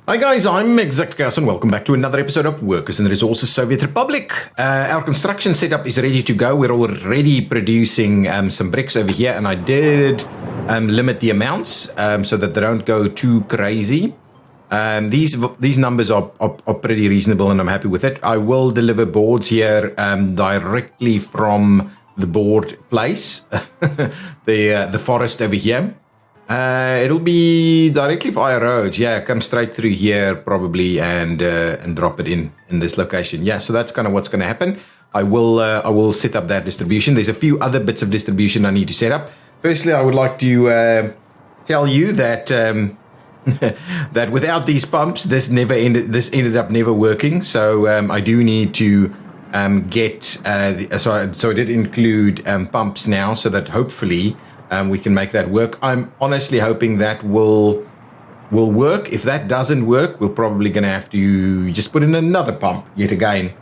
Hi guys, I'm Exact Chaos and welcome back to another episode of Workers in the Resources Soviet Republic. Our construction setup is ready to go. We're already producing some bricks over here, and I did limit the amounts so that they don't go too crazy. These numbers are pretty reasonable and I'm happy with it. I will deliver boards here directly from the board place, the forest over here. It'll be directly via roads. Yeah, come straight through here probably and drop it in this location. Yeah, so that's kind of what's going to happen. I will set up that distribution. There's a few other bits of distribution I need to set up. Firstly, I would like to tell you that that without these pumps, this ended up never working. So I do need to get so I did include pumps now, so that hopefully we can make that work. I'm honestly hoping that will work. If that doesn't work, we're probably going to have to just put in another pump yet again.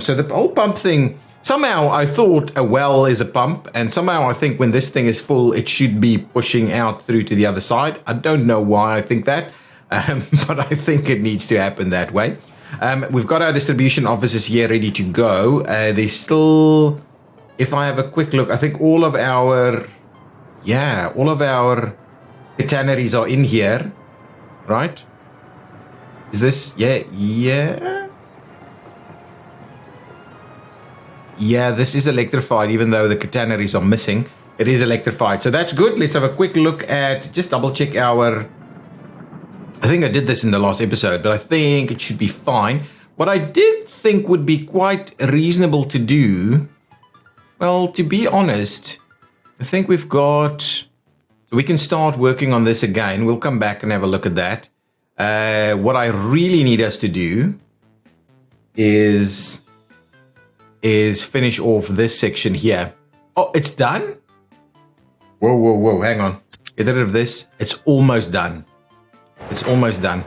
So the whole pump thing, somehow I thought a well is a pump, and somehow I think when this thing is full, it should be pushing out through to the other side. I don't know why I think that, but I think it needs to happen that way. We've got our distribution offices here ready to go. There's still, if I have a quick look, I think all of our catenaries are in here, right? Is this, yeah, this is electrified, even though the catenaries are missing. It is electrified, so that's good. Let's have a quick look at, just double check our, I think I did this in the last episode, but I think it should be fine. What I did think would be quite reasonable to do, well, to be honest, I think we've got, so we can start working on this again. We'll come back and have a look at that. What I really need us to do is finish off this section here. Oh, it's done? Whoa, hang on. Get rid of this. It's almost done. It's almost done.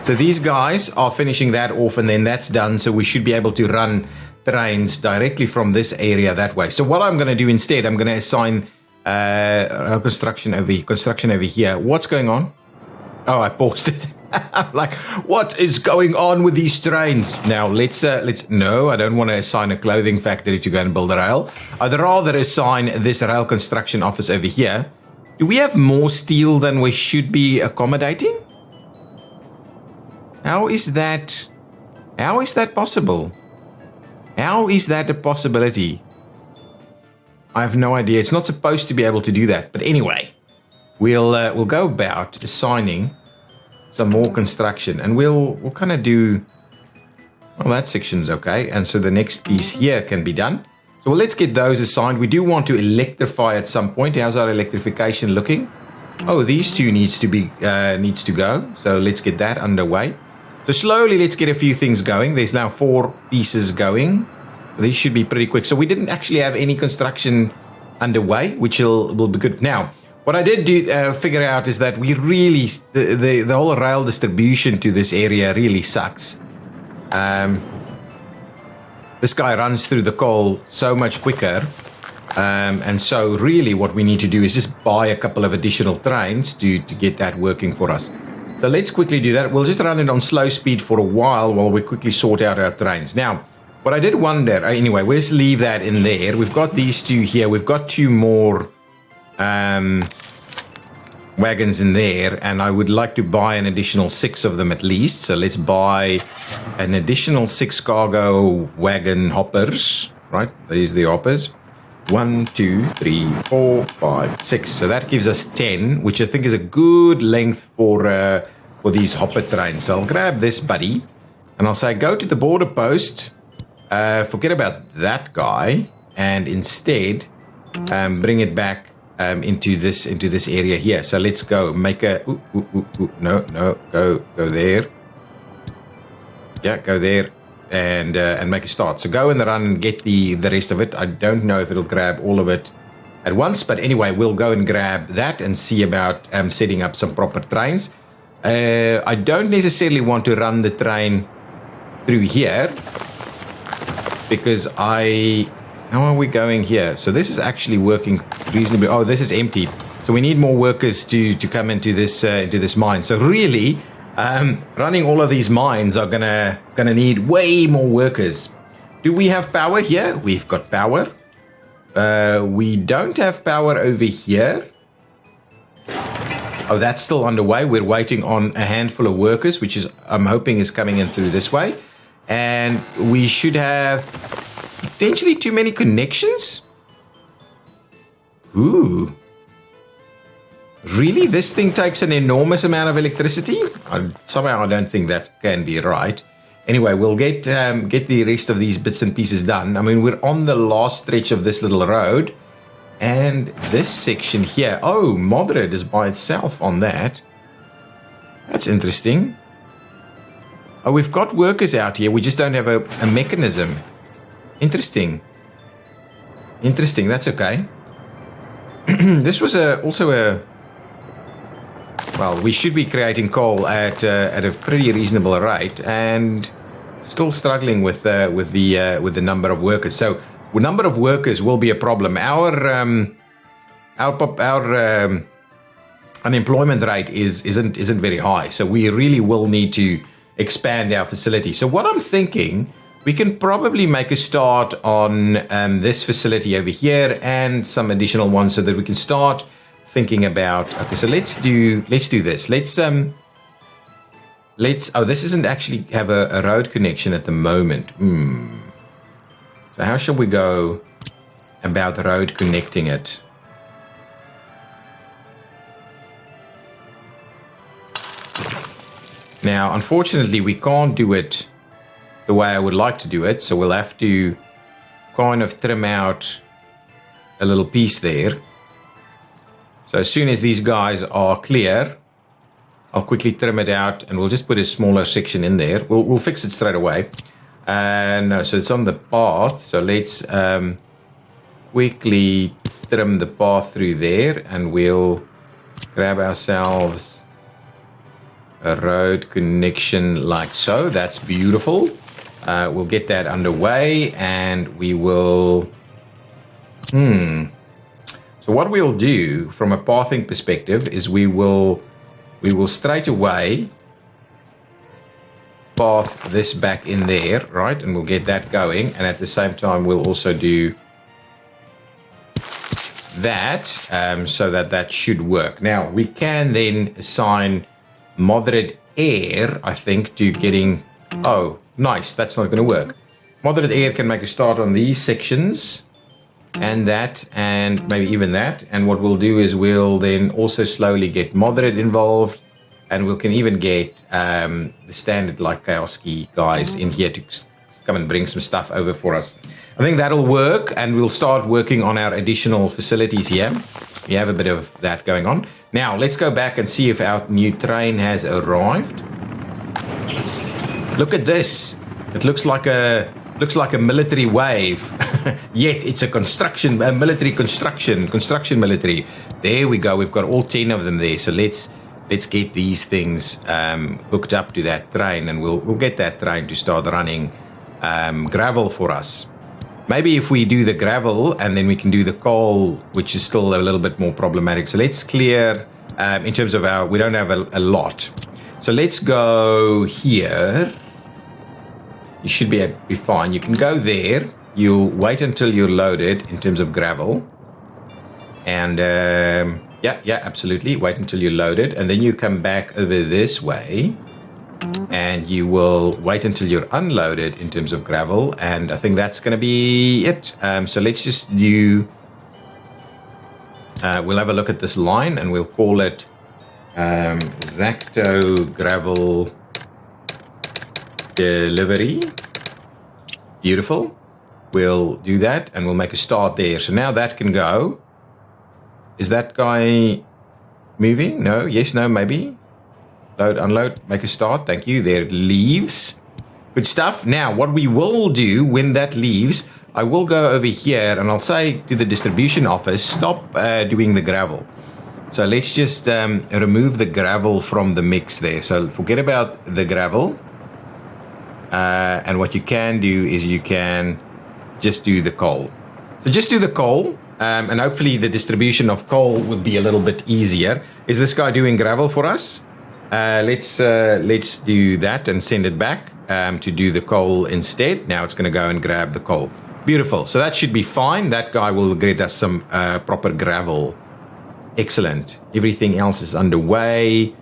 So these guys are finishing that off, and then that's done. So we should be able to run trains directly from this area that way. So what I'm going to do instead, I'm going to assign construction over here. What's going on? Oh, I paused it. I'm like, what is going on with these trains? Now let's no, I don't want to assign a clothing factory to go and build a rail. I'd rather assign this rail construction office over here. Do we have more steel than we should be accommodating? How is that possible? How is that a possibility? I have no idea. It's not supposed to be able to do that. But anyway, we'll go about assigning some more construction, and we'll kind of do, well, that section's okay, and so the next piece here can be done. So let's get those assigned. We do want to electrify at some point. How's our electrification looking? Oh, these two needs to go. So let's get that underway. So slowly, let's get a few things going. There's now 4 pieces going. These should be pretty quick. So we didn't actually have any construction underway, which will be good. Now, what I did figure out is that we really, the whole rail distribution to this area really sucks. This guy runs through the coal so much quicker. And so really what we need to do is just buy a couple of additional trains to get that working for us. So let's quickly do that. We'll just run it on slow speed for a while we quickly sort out our trains. Now, what I did wonder, anyway, we'll just leave that in there. We've got these 2 here. We've got 2 more wagons in there, and I would like to buy an additional 6 of them at least. So let's buy an additional 6 cargo wagon hoppers, right? These are the hoppers. 1, 2, 3, 4, 5, 6. So that gives us 10, which I think is a good length for these hopper trains. So I'll grab this buddy, and I'll say go to the border post. Forget about that guy, and instead bring it back into this area here. So let's go make a go there. Yeah, go there. And make a start. So go in the run and get the rest of it. I don't know if it'll grab all of it at once, but anyway, we'll go and grab that and see about setting up some proper trains. I don't necessarily want to run the train through here because how are we going here? So this is actually working reasonably. Oh, this is empty. So we need more workers to come into this mine. So really, Running all of these mines are gonna need way more workers. Do we have power here? We've got power. We don't have power over here. Oh, that's still underway. We're waiting on a handful of workers, which is, I'm hoping, is coming in through this way. And we should have potentially too many connections. Ooh. Really? This thing takes an enormous amount of electricity? Somehow I don't think that can be right. Anyway, we'll get the rest of these bits and pieces done. I mean, we're on the last stretch of this little road. And this section here, oh, Modred is by itself on that. That's interesting. Oh, we've got workers out here. We just don't have a mechanism. Interesting. Interesting, that's okay. This was also a... Well, we should be creating coal at a pretty reasonable rate, and still struggling with the number of workers. So, the number of workers will be a problem. Our unemployment rate isn't very high, so we really will need to expand our facility. So, what I'm thinking, we can probably make a start on this facility over here and some additional ones, so that we can start thinking about, okay, so let's do this. Let's oh, this doesn't actually have a road connection at the moment. So how shall we go about the road connecting it? Now, unfortunately, we can't do it the way I would like to do it, so we'll have to kind of trim out a little piece there. So as soon as these guys are clear, I'll quickly trim it out, and we'll just put a smaller section in there. We'll fix it straight away. No, so it's on the path. So let's quickly trim the path through there, and we'll grab ourselves a road connection like so. That's beautiful. We'll get that underway, and we will... So what we'll do from a pathing perspective is we will straight away path this back in there, right? And we'll get that going. And at the same time, we'll also do that, so that should work. Now, we can then assign moderate air, I think, to getting... Oh, nice. That's not going to work. Moderate air can make a start on these sections. And that, and maybe even that. And what we'll do is we'll then also slowly get moderate involved, and we can even get the standard like Chaos Key guys in here to come and bring some stuff over for us. I think that'll work, and we'll start working on our additional facilities here. We have a bit of that going on. Now, let's go back and see if our new train has arrived. Look at this. It looks like a military wave. Yet it's a military construction military. There we go. We've got all 10 of them there. So let's get these things hooked up to that train, and we'll get that train to start running gravel for us. Maybe if we do the gravel and then we can do the coal, which is still a little bit more problematic. So let's clear in terms of we don't have a lot. So let's go here. You should be fine. You can go there. You'll wait until you're loaded in terms of gravel. And yeah, absolutely. Wait until you're loaded. And then you come back over this way. And you will wait until you're unloaded in terms of gravel. And I think that's going to be it. So let's just do... we'll have a look at this line, and we'll call it Zacto Gravel Delivery. Beautiful. We'll do that, and we'll make a start there. So now that can go. Is that guy moving? No? Yes, no, maybe? Load, unload, make a start. Thank you. There it leaves. Good stuff. Now, what we will do when that leaves, I will go over here, and I'll say to the distribution office, stop doing the gravel. So let's just remove the gravel from the mix there. So forget about the gravel. And what you can do is you can just do the coal. So just do the coal, and hopefully the distribution of coal would be a little bit easier. Is this guy doing gravel for us? Let's do that and send it back to do the coal instead. Now it's going to go and grab the coal. Beautiful. So that should be fine. That guy will get us some proper gravel. Excellent. Everything else is underway.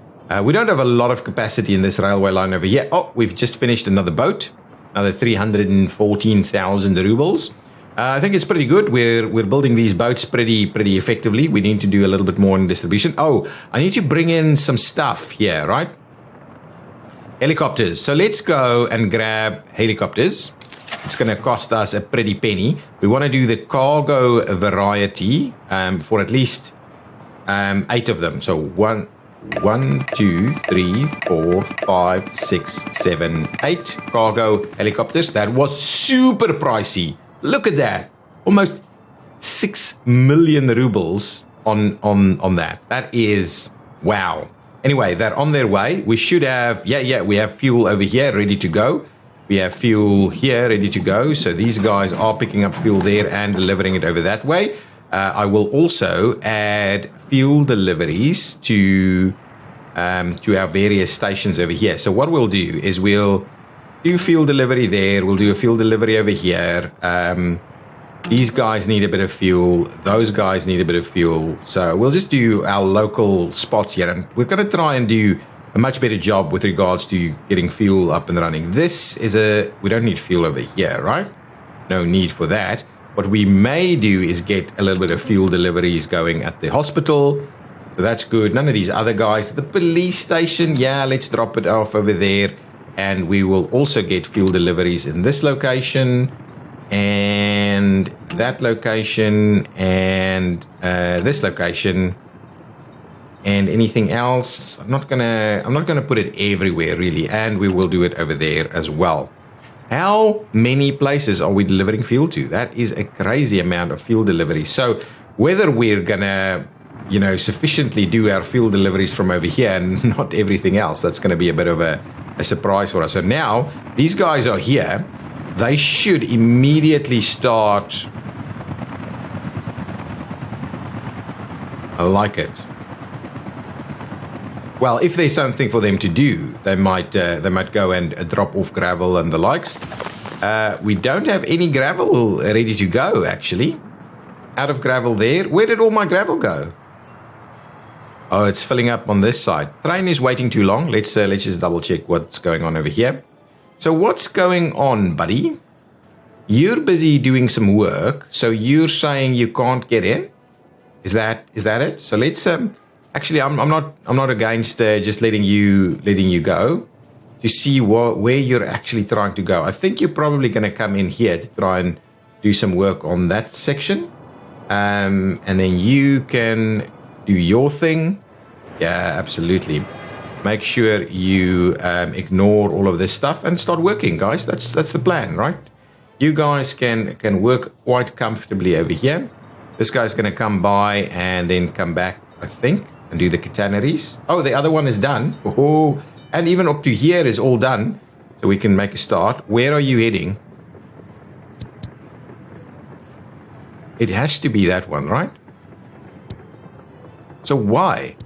We don't have a lot of capacity in this railway line over here. Oh, we've just finished another boat. Another 314,000 rubles. I think it's pretty good. We're building these boats pretty effectively. We need to do a little bit more in distribution. Oh, I need to bring in some stuff here, right? Helicopters. So let's go and grab helicopters. It's going to cost us a pretty penny. We want to do the cargo variety for at least 8 of them. So 1, 2, 3, 4, 5, 6, 7, 8 cargo helicopters. That was super pricey. Look at that. Almost 6 million rubles on that. That is wow. Anyway, they're on their way. We should have, we have fuel over here ready to go. We have fuel here ready to go. So these guys are picking up fuel there and delivering it over that way. I will also add fuel deliveries to our various stations over here. So what we'll do is we'll do fuel delivery there. We'll do a fuel delivery over here. These guys need a bit of fuel. Those guys need a bit of fuel. So we'll just do our local spots here. And we're going to try and do a much better job with regards to getting fuel up and running. This is we don't need fuel over here, right? No need for that. What we may do is get a little bit of fuel deliveries going at the hospital. So that's good. None of these other guys. The police station, yeah, let's drop it off over there. And we will also get fuel deliveries in this location and that location and this location and anything else. I'm not gonna put it everywhere really, and we will do it over there as well. How many places are we delivering fuel to? That is a crazy amount of fuel delivery. So whether we're gonna sufficiently do our fuel deliveries from over here and not everything else, that's going to be a bit of a surprise for us. So now these guys are here. They should immediately start. I like it. Well, if there's something for them to do, they might go and drop off gravel and the likes. We don't have any gravel ready to go, actually. Out of gravel there. Where did all my gravel go? Oh, it's filling up on this side. Train is waiting too long. Let's just double check what's going on over here. So what's going on, buddy? You're busy doing some work. So you're saying you can't get in? Is that it? So let's actually I'm not against just letting you go to see where you're actually trying to go. I think you're probably going to come in here to try and do some work on that section. And then you can do your thing. Yeah, absolutely. Make sure you ignore all of this stuff and start working, guys. That's the plan, right? You guys can work quite comfortably over here. This guy's going to come by and then come back, I think, and do the catenaries. Oh, the other one is done. Oh, and even up to here is all done. So we can make a start. Where are you heading? It has to be that one, right? So why?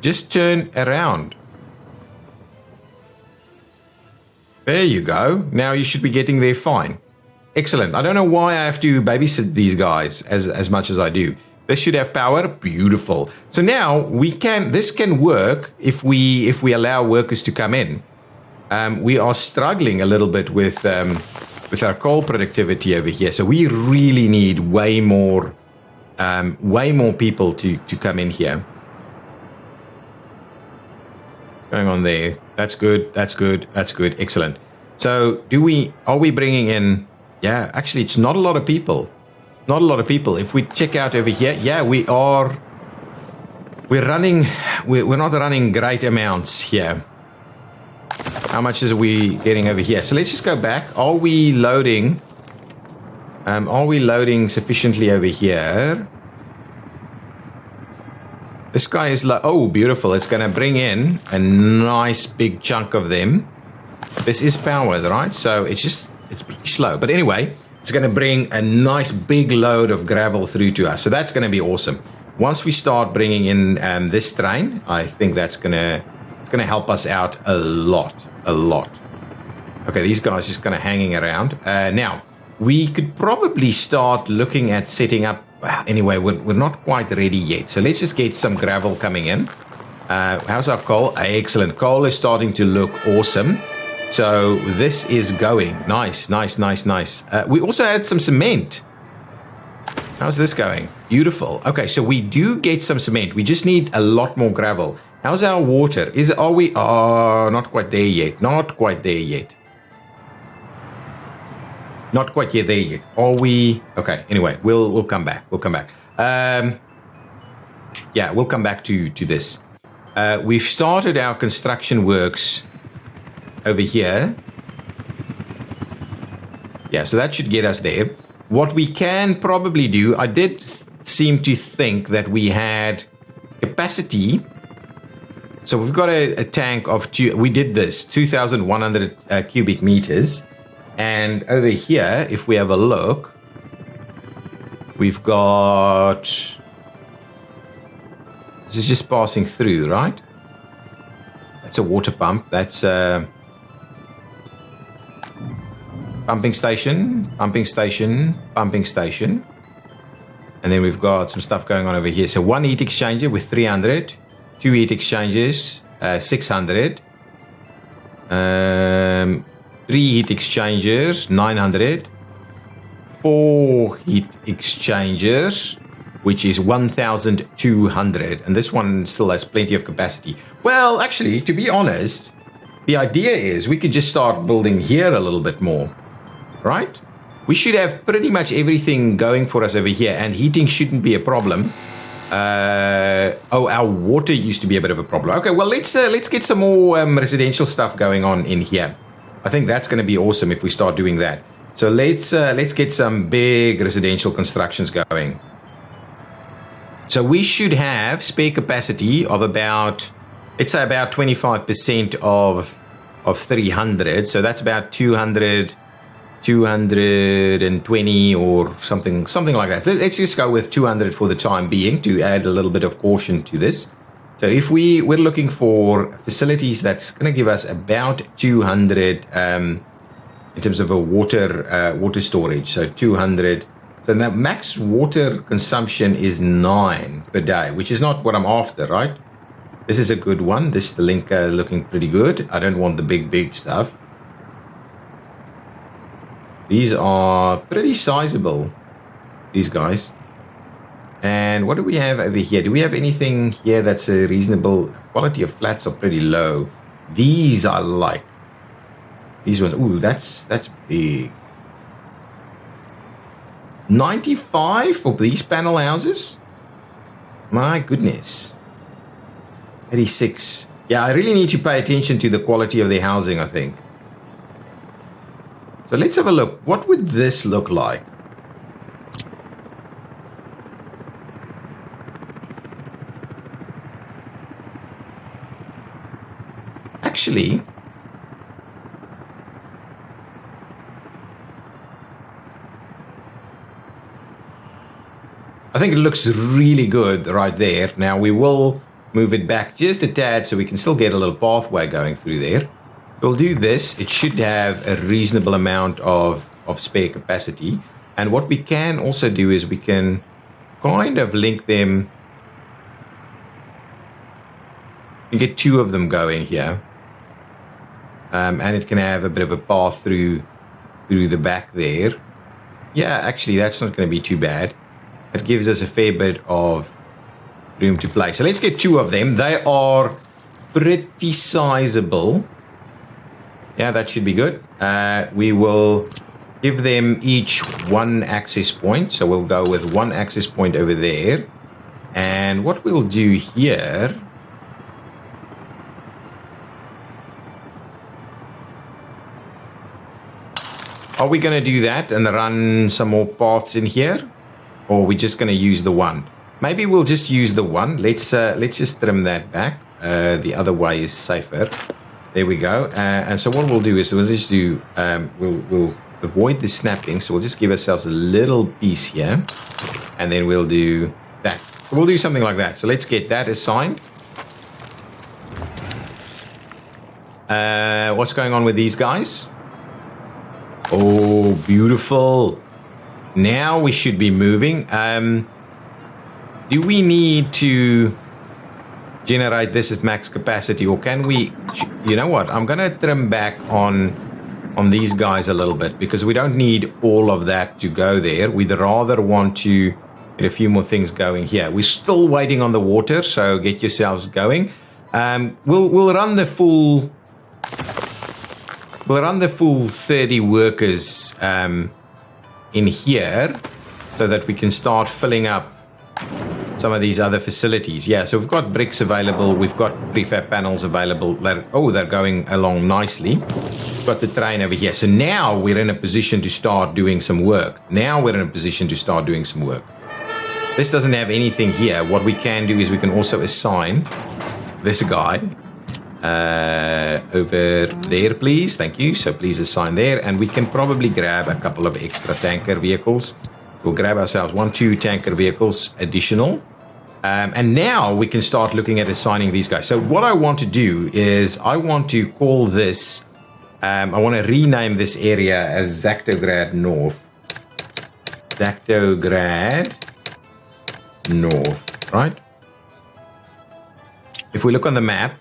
Just turn around. There you go. Now you should be getting there fine. Excellent. I don't know why I have to babysit these guys as much as I do. This should have power. Beautiful. So now this can work if we allow workers to come in. We are struggling a little bit with our coal productivity over here. So we really need way more people to come in here. Going on there. That's good. That's good. That's good. Excellent. So are we bringing in? Yeah, actually, it's not a lot of people. Not a lot of people. If we check out over here, yeah, we're not running great amounts here. How much is we getting over here? So let's just go back. Are we loading sufficiently over here? This guy is oh, beautiful. It's going to bring in a nice big chunk of them. This is powered, right? So it's pretty slow. But anyway, it's going to bring a nice big load of gravel through to us. So that's going to be awesome. Once we start bringing in this train, I think that's going to It's going to help us out a lot. Okay, these guys just kind of hanging around. Now, we could probably start looking at setting up. Anyway, we're not quite ready yet. So let's just get some gravel coming in. How's our coal? Excellent. Coal is starting to look awesome. So this is going. Nice. We also had some cement. How's this going? Beautiful. Okay, so we do get some cement. We just need a lot more gravel. How's our water? Are we? Oh, not quite there yet. Not quite there yet. Are we? Okay. Anyway, we'll come back. Yeah, we'll come back to this. We've started our construction works over here. Yeah, so that should get us there. What we can probably do, I did seem to think that we had capacity. So we've got a tank of we did this 2,100 cubic meters. And over here, if we have a look, we've got, this is just passing through, right? That's a water pump. That's a pumping station. And then we've got some stuff going on over here. So one heat exchanger with 300, two heat exchangers, 600, three heat exchangers, 900, four heat exchangers, which is 1,200. And this one still has plenty of capacity. Well, actually, to be honest, the idea is we could just start building here a little bit more, right? We should have pretty much everything going for us over here, and heating shouldn't be a problem. Our water used to be a bit of a problem. Okay, well, let's get some more residential stuff going on in here. I think that's going to be awesome if we start doing that. So let's get some big residential constructions going. So we should have spare capacity of about, let's say about 25% of 300. So that's about 220 or something like that. Let's just go with 200 for the time being to add a little bit of caution to this. So if we're looking for facilities that's going to give us about 200 in terms of a water storage. So 200. So the max water consumption is 9 per day, which is not what I'm after, right? This is a good one. This is the link looking pretty good. I don't want the big stuff. These are pretty sizable, these guys. And what do we have over here? Do we have anything here that's a reasonable quality of flats are pretty low? These I like. These ones, ooh, that's big. 95 for these panel houses? My goodness. 86. Yeah, I really need to pay attention to the quality of the housing, I think. So let's have a look. What would this look like? Actually, I think it looks really good right there. Now we will move it back just a tad so we can still get a little pathway going through there. We'll do this. It should have a reasonable amount of spare capacity. And what we can also do is we can kind of link them. You get two of them going here. And it can have a bit of a path through the back there. Yeah, actually, that's not going to be too bad. It gives us a fair bit of room to play. So let's get two of them. They are pretty sizable. Yeah, that should be good. We will give them each one access point. So we'll go with one access point over there. And what we'll do here... Are we going to do that and run some more paths in here? Or are we just going to use the one? Maybe we'll just use the one. Let's just trim that back. The other way is safer. There we go. And so what we'll do is we'll just do, we'll avoid the snapping. So we'll just give ourselves a little piece here. And then we'll do that. So we'll do something like that. So let's get that assigned. What's going on with these guys? Oh, beautiful. Now we should be moving. Do we need to generate this at max capacity, or can we? You know what? I'm going to trim back on these guys a little bit, because we don't need all of that to go there. We'd rather want to get a few more things going here. We're still waiting on the water, so get yourselves going. We'll run the full 30 workers in here, so that we can start filling up some of these other facilities. Yeah, so we've got bricks available, we've got prefab panels available. They're going along nicely. We've got the train over here. So now we're in a position to start doing some work. This doesn't have anything here. What we can do is we can also assign this guy over there, please. Thank you. So please assign there, and we can probably grab a couple of extra tanker vehicles. We'll grab ourselves 2 tanker vehicles additional. And now we can start looking at assigning these guys. So what I want to do is I want to call this, I want to rename this area as Zactograd North. Zactograd North, right? If we look on the map,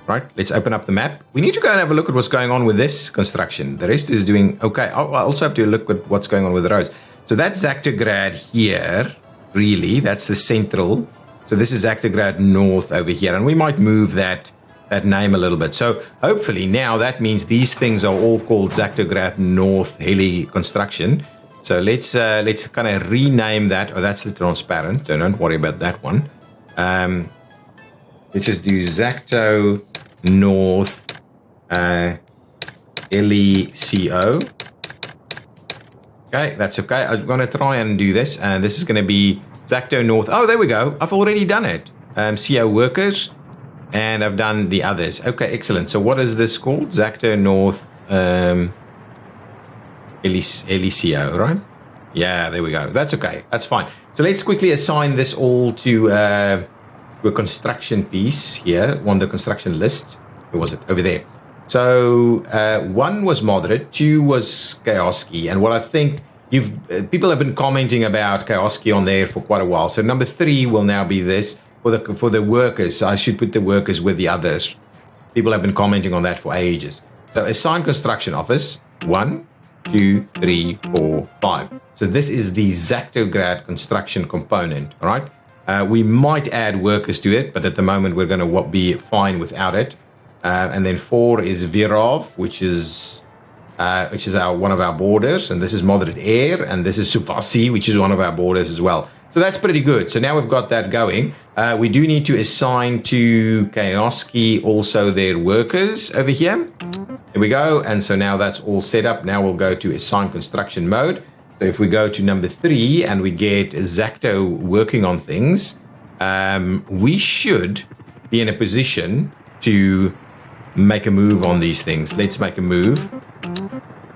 right, let's open up the map. We need to go and have a look at what's going on with this construction. The rest is doing okay. I also have to look at what's going on with the roads. So that's Zactograd here, really. That's the central. So this is Zactograd North over here. And we might move that name a little bit. So hopefully now that means these things are all called Zactograd North Heli Construction. So let's kind of rename that. Oh, that's the transparent. Don't worry about that one. Let's just do Zacto North LECO. Okay, that's okay. I'm going to try and do this. And this is going to be Zacto North. Oh, there we go. I've already done it. CO workers. And I've done the others. Okay, excellent. So what is this called? Zacto North LECO, right? Yeah, there we go. That's okay. That's fine. So let's quickly assign this all to a construction piece here on the construction list. Where was it? Over there. So 1 was Moderate, 2 was Kaoski, and what I think people have been commenting about Kaoski on there for quite a while. So number 3 will now be this for the workers. I should put the workers with the others. People have been commenting on that for ages. So assign construction office 1, 2, 3, 4, 5. So this is the Zactograd construction component. All right. We might add workers to it, but at the moment we're going to be fine without it. And then 4 is Virov, which is one of our borders, and this is Moderate Air, and this is Suvasi, which is one of our borders as well. So that's pretty good. So now we've got that going. We do need to assign to Kaoski also their workers over here. Here we go. And so now that's all set up. Now we'll go to assign construction mode. So if we go to number 3 and we get Zacto working on things, we should be in a position to make a move on these things. Let's make a move.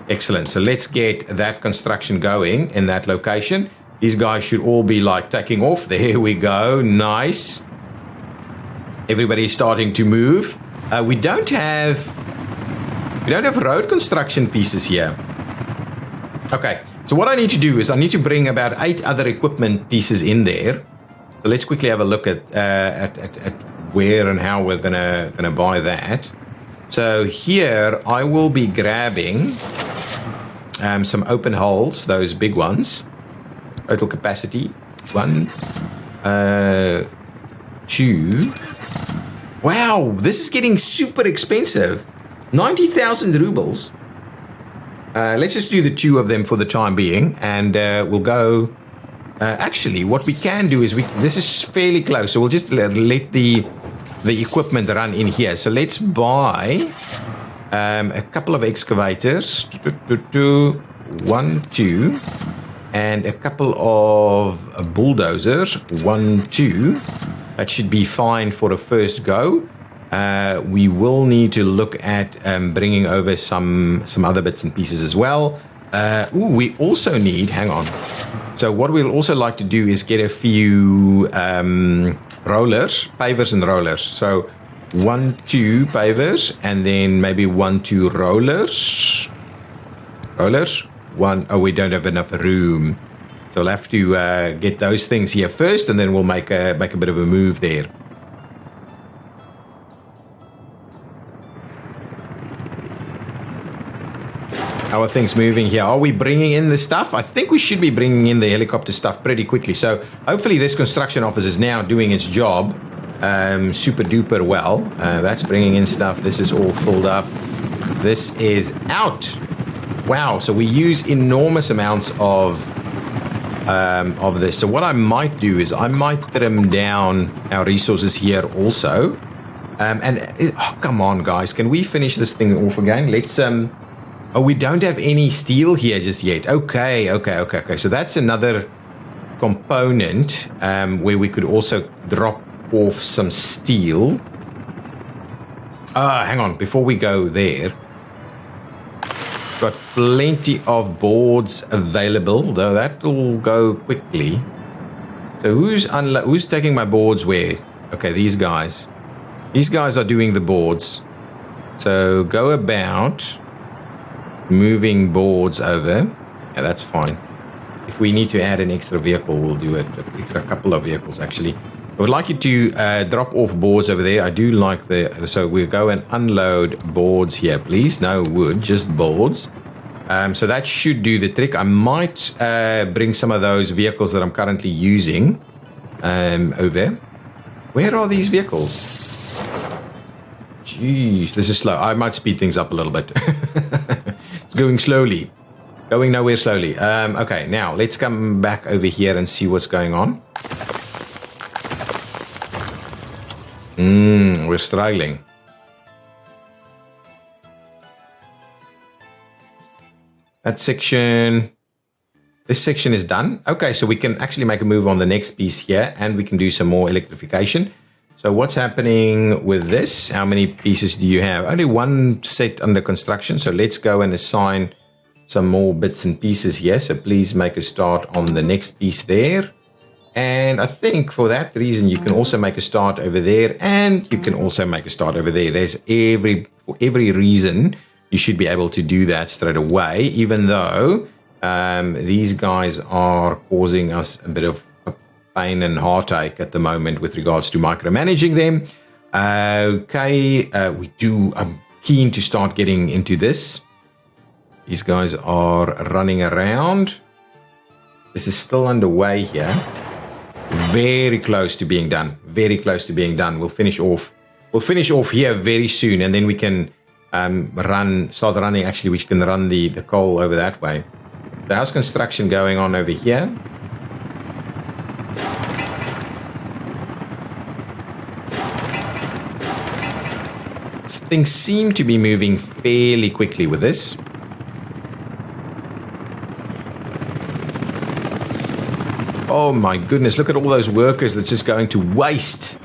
Excellent. So let's get that construction going in that location. These guys should all be like taking off. There we go. Nice. Everybody's starting to move. We don't have road construction pieces here. Okay. So what I need to do is I need to bring about 8 other equipment pieces in there. So let's quickly have a look at where and how we're gonna buy that. So here I will be grabbing some open holes, those big ones. Total capacity 1, 2. Wow, this is getting super expensive. 90,000 rubles. Let's just do the 2 of them for the time being, and we'll go. Actually, what we can do is this is fairly close, so we'll just let the equipment run in here. So let's buy a couple of excavators, 1, 2, and a couple of bulldozers, 1, 2. That should be fine for a first go. We will need to look at bringing over some other bits and pieces as well. We also need, hang on. So what we'll also like to do is get a few rollers, pavers and rollers. So 1, 2 pavers, and then maybe 1, 2 rollers. One. Oh, we don't have enough room, so we'll have to get those things here first, and then we'll make a bit of a move there. How are things moving here? Are we bringing in the stuff? I think we should be bringing in the helicopter stuff pretty quickly. So hopefully this construction office is now doing its job super duper well. That's bringing in stuff. This is all filled up. This is out. Wow. So we use enormous amounts of this. So what I might do is I might trim down our resources here also. Oh, come on, guys. Can we finish this thing off again? Let's... Oh, we don't have any steel here just yet. Okay. So that's another component where we could also drop off some steel. Hang on. Before we go there, got plenty of boards available, though that will go quickly. So who's taking my boards where? Okay, these guys. These guys are doing the boards. So go about... moving boards over. Yeah, that's fine. If we need to add an extra vehicle, we'll do it. An extra couple of vehicles, actually. I would like you to drop off boards over there. I do like the... So we'll go and unload boards here, please. No wood, just boards. So that should do the trick. I might bring some of those vehicles that I'm currently using over. Where are these vehicles? Jeez, this is slow. I might speed things up a little bit. Going slowly. Going nowhere slowly. Okay, now let's come back over here and see what's going on. We're struggling. That section... This section is done. Okay, so we can actually make a move on the next piece here, and we can do some more electrification. So what's happening with this? How many pieces do you have? Only one set under construction. So let's go and assign some more bits and pieces here. So please make a start on the next piece there. And I think for that reason, you can also make a start over there. And you can also make a start over there. There's for every reason you should be able to do that straight away. Even though these guys are causing us a bit of pain and heartache at the moment with regards to micromanaging them. Okay, I'm keen to start getting into this. These guys are running around. This is still underway here. Very close to being done. Very close to being done. We'll finish off here very soon, and then we can start running. Actually, we can run the coal over that way. So how's construction going on over here? Things seem to be moving fairly quickly with this. Oh my goodness, look at all those workers that's just going to waste.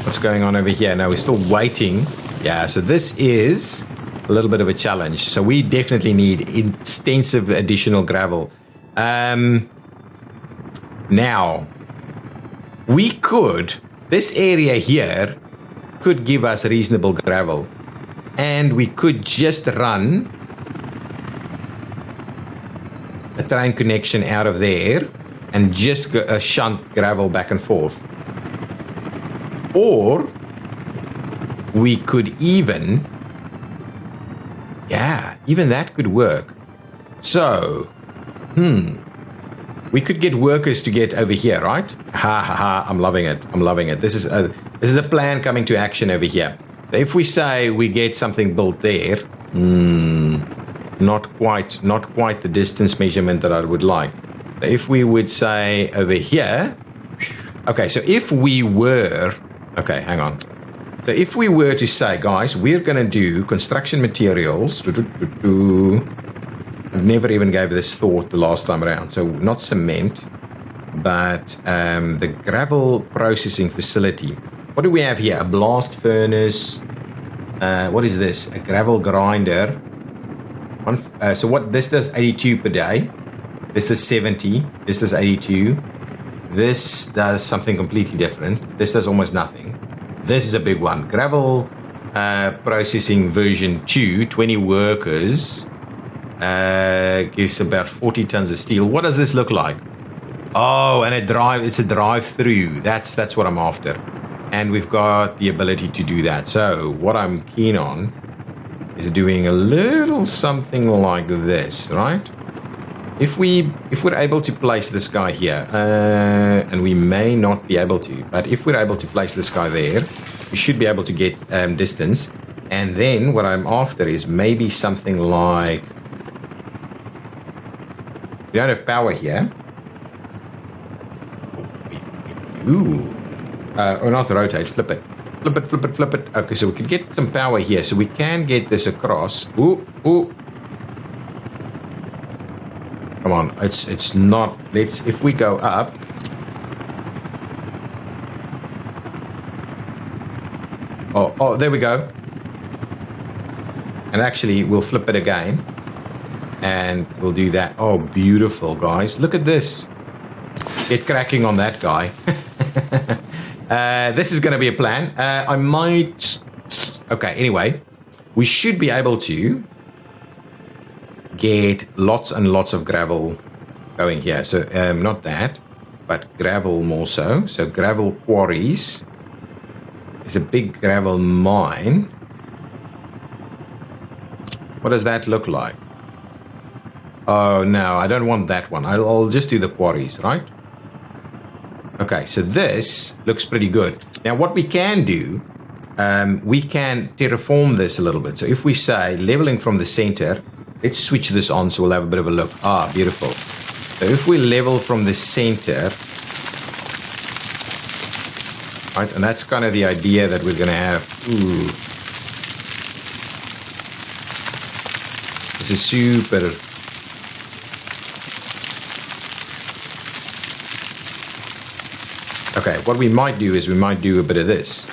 What's going on over here? Now we're still waiting. Yeah, so this is a little bit of a challenge. So we definitely need extensive additional gravel. Now, this area here could give us reasonable gravel, and we could just run a train connection out of there and just shunt gravel back and forth. Or we could even that could work. So we could get workers to get over here, right? I'm loving it. This is a plan coming to action over here. So if we say we get something built there, not quite the distance measurement that I would like. If we would say over here, okay, so if we were, okay, hang on. So if we were to say, guys, we're going to do construction materials, I never even gave this thought the last time around. So not cement, but the gravel processing facility. What do we have here? A blast furnace. What is this? A gravel grinder. So what? This does 82 per day. This does 70. This does 82. This does something completely different. This does almost nothing. this is a big one. Gravel processing version 2, 20 workers, gives about 40 tons of steel. What does this look like? Oh, and it's a drive-through. That's what I'm after. And we've got the ability to do that. So what I'm keen on is doing a little something like this, right? If we're able to place this guy here, and we may not be able to, but if we're able to place this guy there, we should be able to get distance. And then what I'm after is maybe something like, we don't have power here. Ooh. Or not rotate, flip it. Flip it. Okay, so we could get some power here, so we can get this across. Ooh. Come on, it's not. If we go up. Oh, there we go. And actually, we'll flip it again. And we'll do that. Oh, beautiful, guys. Look at this. Get cracking on that guy. This is going to be a plan. I might. Okay, anyway. We should be able to get lots and lots of gravel going here. So not that, but gravel more so. So gravel quarries. It's a big gravel mine. What does that look like? Oh no, I don't want that one. I'll just do the quarries, right? Okay, so this looks pretty good. Now what we can do, we can terraform this a little bit. So if we say leveling from the center, let's switch this on so we'll have a bit of a look. Ah, beautiful. So if we level from the center, right, and that's kind of the idea that we're going to have. Ooh. This is super. Okay, what we might do is we might do a bit of this.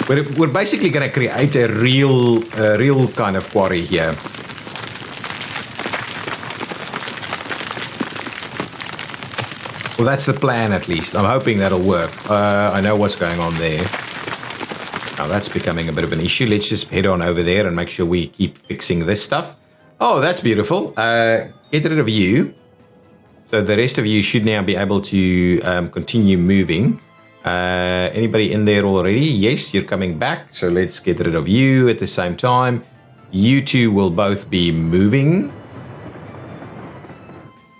We're basically going to create a real kind of quarry here. Well, that's the plan at least. I'm hoping that'll work. I know what's going on there. Now that's becoming a bit of an issue. Let's just head on over there and make sure we keep fixing this stuff. Oh, that's beautiful. Get rid of you. So the rest of you should now be able to continue moving. Anybody in there already? Yes, you're coming back. So let's get rid of you at the same time. You two will both be moving.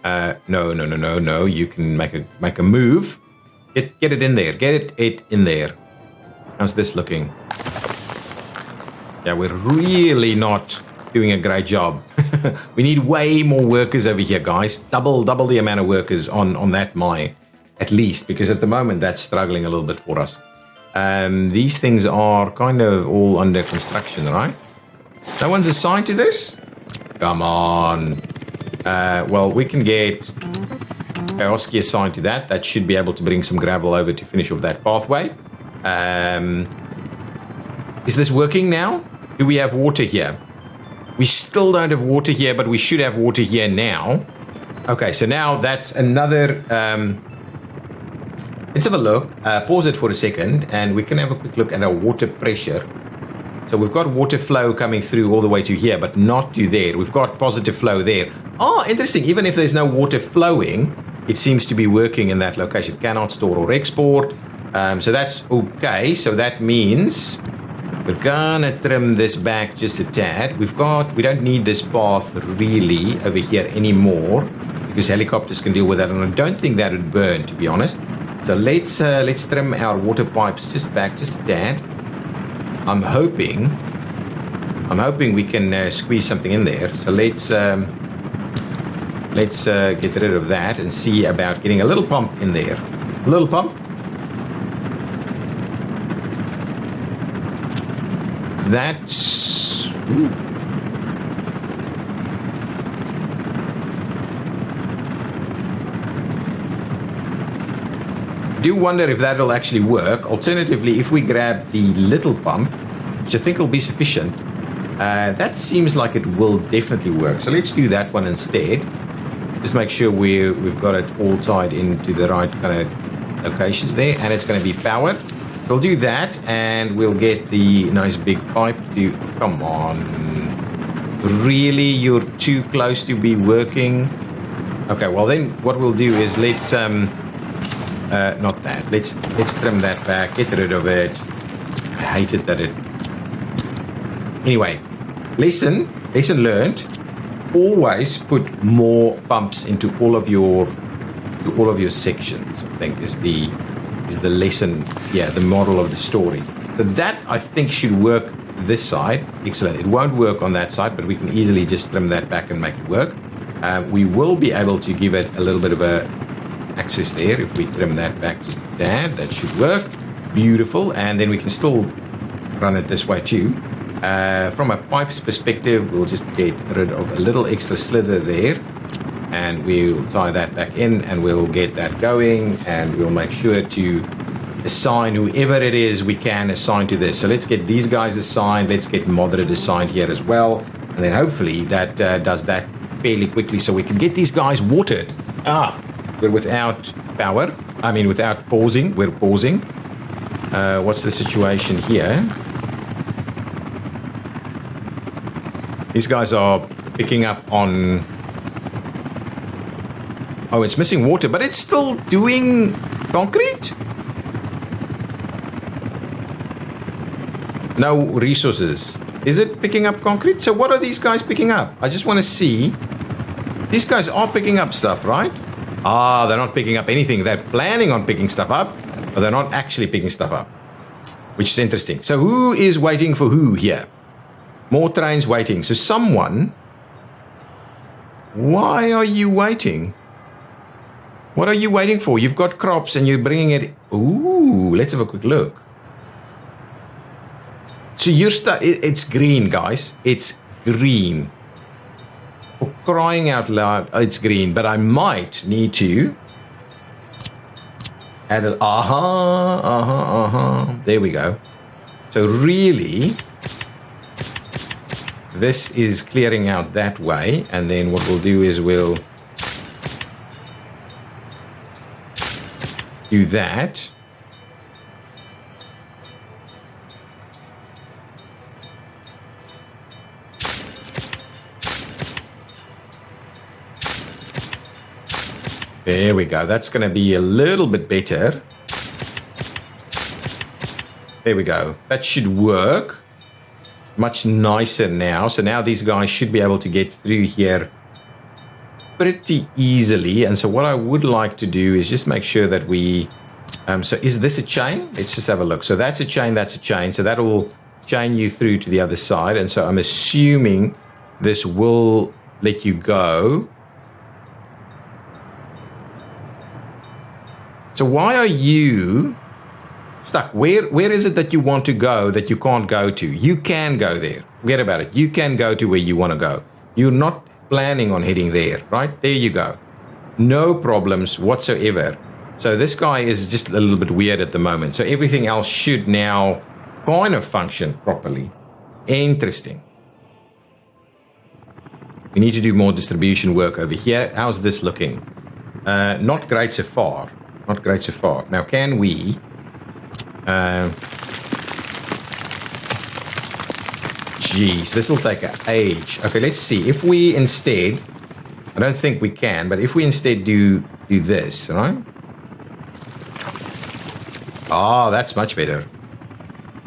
No. You can make a move. Get it in there. Get it in there. How's this looking? Yeah, we're really not doing a great job. We need way more workers over here, guys. Double the amount of workers on that mine. At least, because at the moment that's struggling a little bit for us. These things are kind of all under construction, right? No one's assigned to this? Come on. Well, we can get Kaoski assigned to that. That should be able to bring some gravel over to finish off that pathway. Is this working now? Do we have water here? We still don't have water here, but we should have water here now. Okay, so now that's another... Let's have a look. Pause it for a second, and we can have a quick look at our water pressure. So we've got water flow coming through all the way to here, but not to there. We've got positive flow there. Oh, interesting. Even if there's no water flowing, it seems to be working in that location. Cannot store or export. So that's okay. So that means we're gonna trim this back just a tad. We don't need this path really over here anymore because helicopters can deal with that, and I don't think that would burn, to be honest. So let's trim our water pipes just back just a tad. I'm hoping we can squeeze something in there. So let's get rid of that and see about getting a little pump in there. A little pump. That's... Ooh. I do wonder if that'll actually work. Alternatively, if we grab the little pump, which I think will be sufficient, that seems like it will definitely work. So let's do that one instead. Just make sure we've got it all tied into the right kind of locations there, and it's going to be powered. We'll do that, and we'll get the nice big pipe to... Come on. Really? You're too close to be working? Okay, well then what we'll do is let's... not that. Let's trim that back. Get rid of it. I hated that it... Anyway, lesson learned. Always put more pumps into all of your sections. I think is the lesson. Yeah, the moral of the story. So that I think should work this side. Excellent. It won't work on that side, but we can easily just trim that back and make it work. We will be able to give it a little bit of a access there if we trim that back just a tad. That should work. Beautiful. And then we can still run it this way too. From a pipes perspective, we'll just get rid of a little extra slither there, and we'll tie that back in, and we'll get that going, and we'll make sure to assign whoever it is we can assign to this. So let's get these guys assigned. Let's get Moderate assigned here as well, and then hopefully that does that fairly quickly so we can get these guys watered. We're without power. I mean, without pausing. We're pausing. What's the situation here? These guys are picking up on... Oh, it's missing water, but it's still doing concrete? No resources. Is it picking up concrete? So what are these guys picking up? I just want to see. These guys are picking up stuff, right? They're not picking up anything. They're planning on picking stuff up, but they're not actually picking stuff up, which is interesting. So who is waiting for who here? More trains waiting. So someone... Why are you waiting? What are you waiting for? You've got crops and you're bringing it... Ooh, let's have a quick look. So you're it's green, guys. It's green. For crying out loud, it's green. But I might need to... add a... There we go. So really... This is clearing out that way, and then what we'll do is we'll do that. There we go. That's going to be a little bit better. There we go. That should work. Much nicer now. So now these guys should be able to get through here pretty easily. And so what I would like to do is just make sure that we... so is this a chain? Let's just have a look. So that's a chain, that's a chain. So that'll chain you through to the other side. And so I'm assuming this will let you go. So why are you... stuck? Where is it that you want to go that you can't go to? You can go there. Forget about it. You can go to where you want to go. You're not planning on heading there, right? There you go. No problems whatsoever. So this guy is just a little bit weird at the moment. So everything else should now kind of function properly. Interesting. We need to do more distribution work over here. How's this looking? Not great so far. Not great so far. Now, can we... Geez, this will take an age. Okay, let's see. If we instead... I don't think we can, but if we instead do this, right? Oh, that's much better.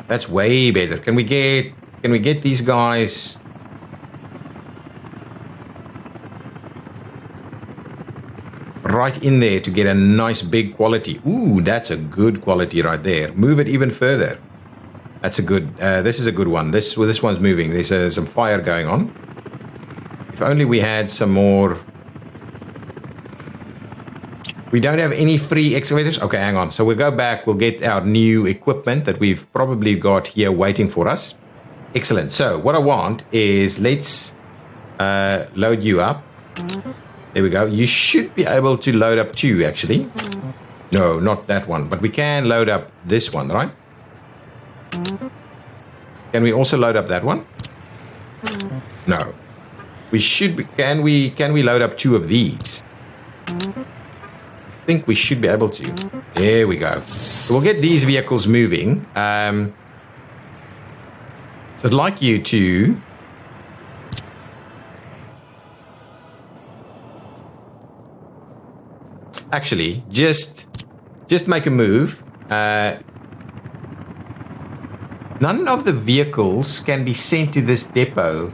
That's way better. Can we get these guys... right in there to get a nice big quality. Ooh, that's a good quality right there. Move it even further. That's a good... this is a good one. This one's moving. There's some fire going on. If only we had some more... We don't have any free excavators? Okay, hang on. So we'll go back. We'll get our new equipment that we've probably got here waiting for us. Excellent. So what I want is let's load you up. There we go. You should be able to load up two, actually. No, not that one. But we can load up this one, right? Can we also load up that one? No. We should be, can we load up 2 of these? I think we should be able to. There we go. So we'll get these vehicles moving. So I'd like you to actually just make a move. None of the vehicles can be sent to this depot.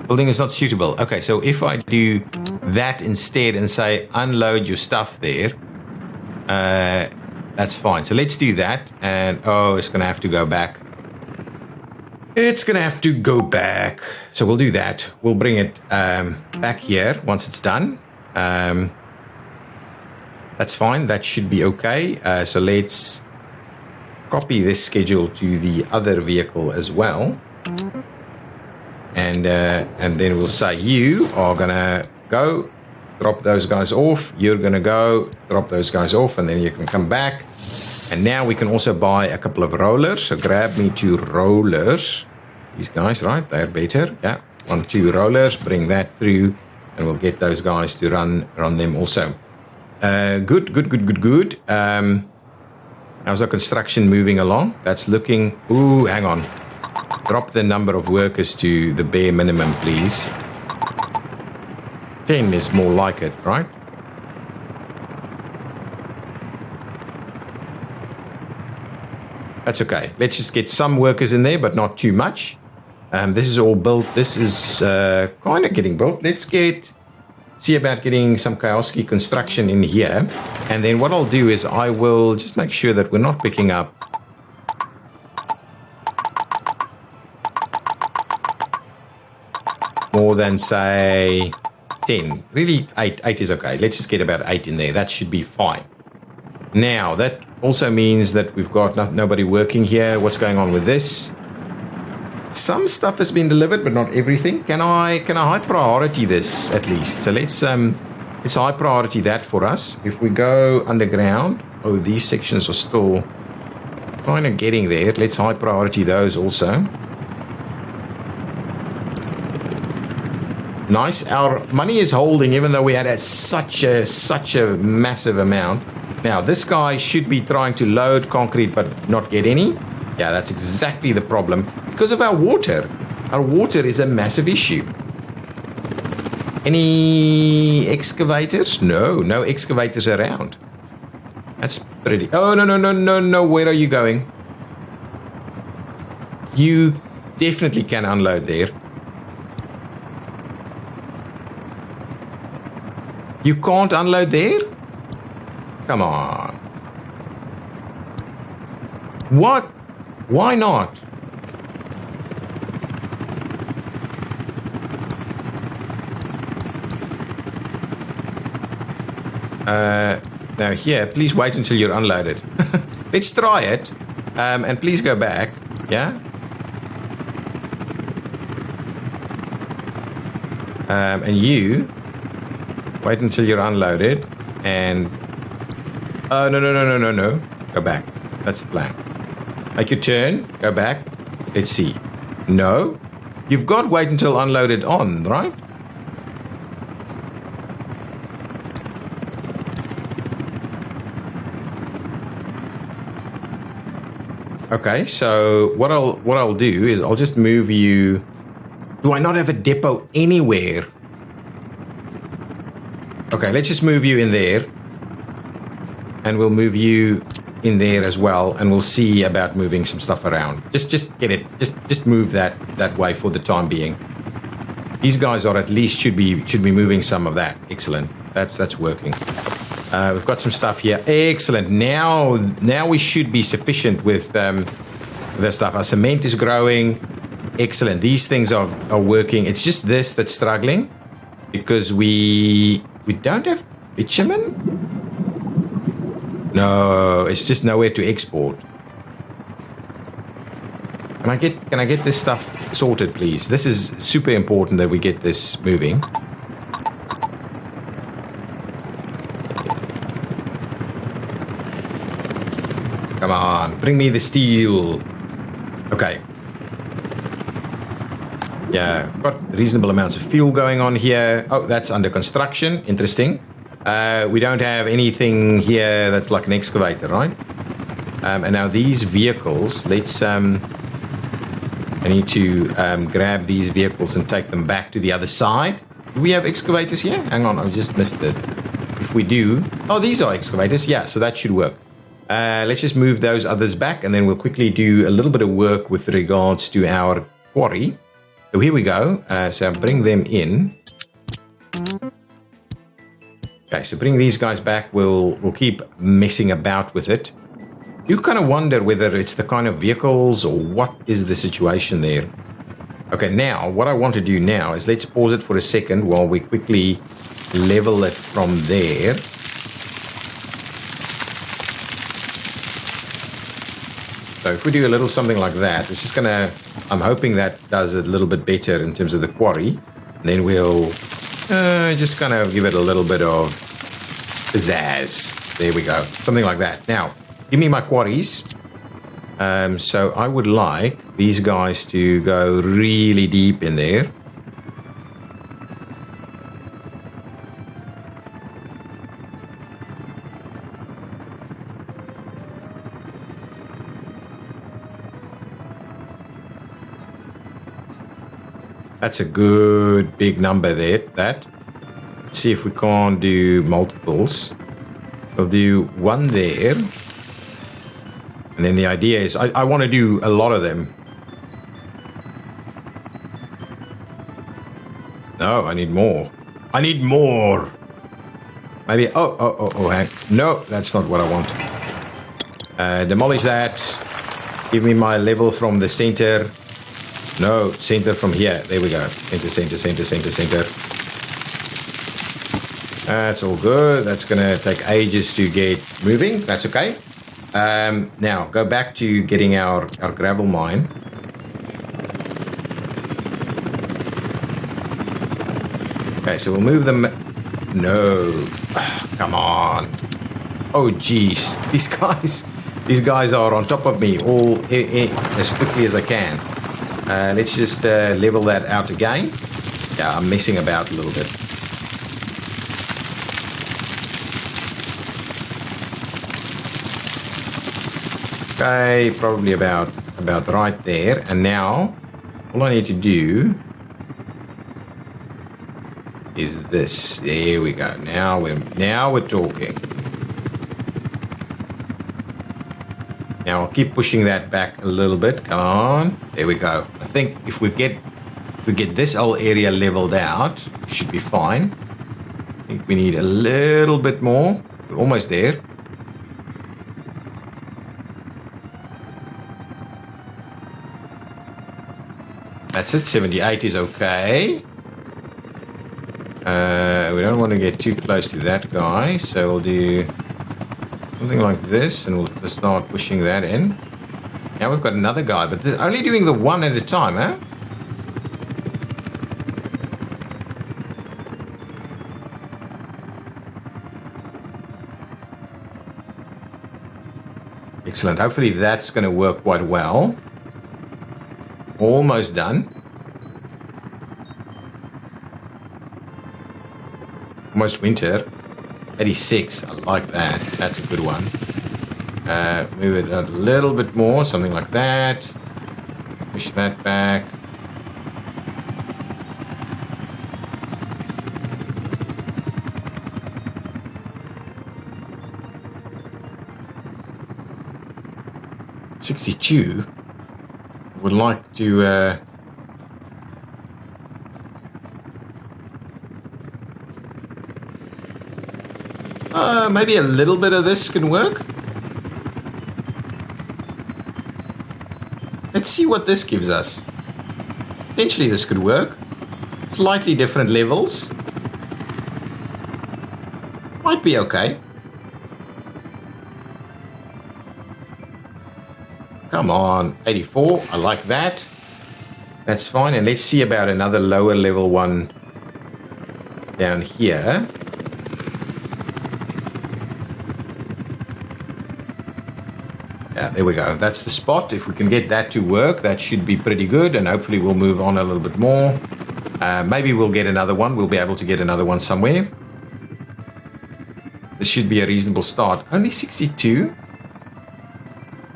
Building is not suitable. Okay, so if I do that instead and say unload your stuff there, that's fine. So let's do that. And oh, it's going to have to go back. It's going to have to go back. So we'll do that. We'll bring it back here once it's done. That's fine. That should be okay. So let's copy this schedule to the other vehicle as well. And then we'll say you are going to go drop those guys off. You're going to go drop those guys off, and then you can come back. And now we can also buy a couple of rollers. So grab me 2 rollers. These guys, right? They're better. Yeah. 1, 2 rollers. Bring that through, and we'll get those guys to run them also. Good. How's our construction moving along? That's looking... Ooh, hang on. Drop the number of workers to the bare minimum, please. 10 is more like it, right? That's okay. Let's just get some workers in there, but not too much. This is all built. This is kind of getting built. Let's see about getting some Kioski construction in here. And then what I'll do is I will just make sure that we're not picking up more than, say, 10. Really, 8 is okay. Let's just get about 8 in there. That should be fine. Now, that also means that we've got nobody working here. What's going on with this? Some stuff has been delivered, but not everything. Can I high priority this at least? So let's high priority that for us. If we go underground, oh, these sections are still kind of getting there. Let's high priority those also. Nice. Our money is holding, even though we had such a massive amount. Now, this guy should be trying to load concrete, but not get any. Yeah, that's exactly the problem. Because of our water. Our water is a massive issue. Any excavators? No excavators around. That's pretty... Oh, no. Where are you going? You definitely can unload there. You can't unload there? Come on. What? Why not? Now here, please wait until you're unloaded. Let's try it. And please go back. Yeah? And you... Wait until you're unloaded, and... No. Go back. That's the plan. Make your turn. Go back. Let's see. No. You've got wait until unloaded on, right? Okay, so what I'll do is I'll just move you... Do I not have a depot anywhere? Okay, let's just move you in there. And we'll move you in there as well, and we'll see about moving some stuff around. Just get it. Just move that way for the time being. These guys are at least should be moving some of that. Excellent. That's working. We've got some stuff here. Excellent. Now we should be sufficient with the stuff. Our cement is growing. Excellent. These things are working. It's just this that's struggling because we don't have bitumen. No, it's just nowhere to export. Can I get this stuff sorted, please? This is super important that we get this moving. Come on, bring me the steel. Okay. Yeah, we've got reasonable amounts of fuel going on here. Oh, that's under construction. Interesting. We don't have anything here that's like an excavator, right? And now these vehicles, let's... I need to grab these vehicles and take them back to the other side. Do we have excavators here? Hang on, I just missed it. If we do... Oh, these are excavators. Yeah, so that should work. Let's just move those others back, and then we'll quickly do a little bit of work with regards to our quarry. So here we go. So bring them in. Okay, so bring these guys back. We'll keep messing about with it. You kind of wonder whether it's the kind of vehicles or what is the situation there. Okay, now what I want to do now is let's pause it for a second while we quickly level it from there. So if we do a little something like that, it's just gonna, I'm hoping that does a little bit better in terms of the quarry. And then we'll just kind of give it a little bit of pizzazz. There we go. Something like that. Now, give me my quarries. So I would like these guys to go really deep in there. That's a good big number there, that. Let's see if we can't do multiples. We'll do one there. And then the idea is, I want to do a lot of them. No, I need more. I need more. Maybe, hang. No, that's not what I want. Demolish that. Give me my level from the center. No, center from here. There we go. Center. That's all good. That's going to take ages to get moving. That's okay. Now, go back to getting our gravel mine. Okay, so we'll move them. No. Come on. Oh, geez. These guys are on top of me all as quickly as I can. Let's just level that out again. Yeah, I'm messing about a little bit. Okay, probably about right there. And now, all I need to do is this. There we go. Now we're talking. Now I'll keep pushing that back a little bit. Come on. There we go. I think if we get this whole area leveled out, it should be fine. I think we need a little bit more. We're almost there. That's it. 78 is okay. We don't want to get too close to that guy, so we'll do something like this, and we'll just start pushing that in. Now we've got another guy, but they're only doing the one at a time, huh? Excellent. Hopefully that's going to work quite well. Almost done. Almost winter. 86. I like that. That's a good one. Move it a little bit more. Something like that. Push that back. $62. Would like to maybe a little bit of this can work. Let's see what this gives us. Potentially this could work. Slightly different levels. Might be okay. Come on, 84. I like that. That's fine. And let's see about another lower level one down here. Yeah, there we go. That's the spot. If we can get that to work, that should be pretty good. And hopefully we'll move on a little bit more. Maybe we'll get another one. We'll be able to get another one somewhere. This should be a reasonable start. Only 62.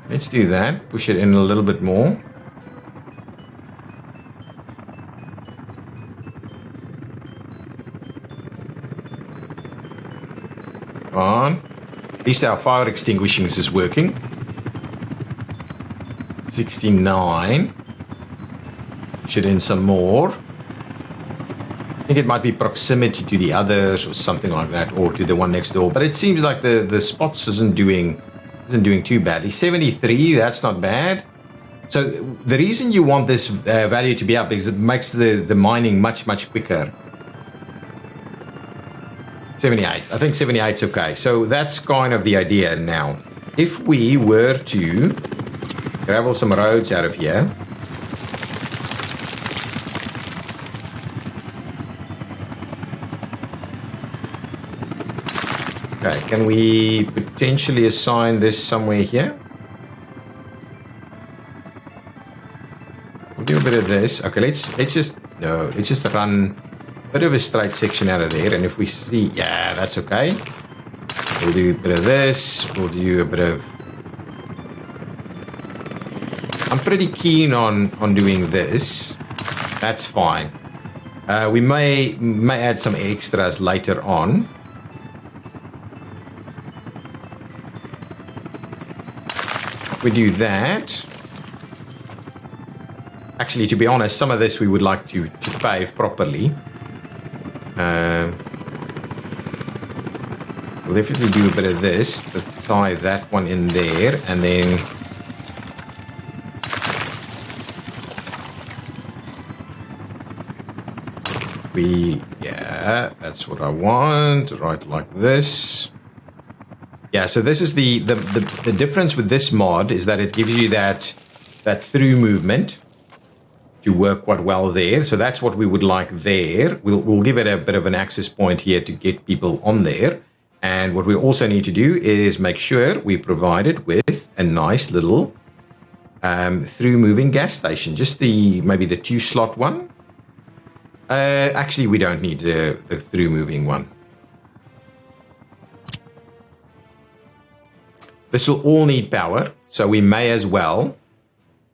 Let's do that. Push it in a little bit more. Come on. At least our fire extinguishing is working. 69. Should in some more. I think it might be proximity to the others or something like that, or to the one next door. But it seems like the spots isn't doing too badly. 73, that's not bad. So the reason you want this value to be up is it makes the mining much quicker. 78. I think 78 is okay. So that's kind of the idea now. If we were to gravel some roads out of here. Okay, can we potentially assign this somewhere here? We'll do a bit of this. Okay, let's just run a bit of a straight section out of there, and if we see, yeah, that's okay. We'll do a bit of this. We'll do a bit of. I'm pretty keen on doing this. That's fine. We may add some extras later on. We do that. Actually, to be honest, some of this we would like to pave properly. We'll definitely do a bit of this to tie that one in there, and then yeah, that's what I want. Right, like this. Yeah, so this is the difference with this mod is that it gives you that through movement to work quite well there. So that's what we would like there. We'll give it a bit of an access point here to get people on there. And what we also need to do is make sure we provide it with a nice little through moving gas station. Just maybe the 2-slot one. Actually, we don't need the through moving one. This will all need power, so we may as well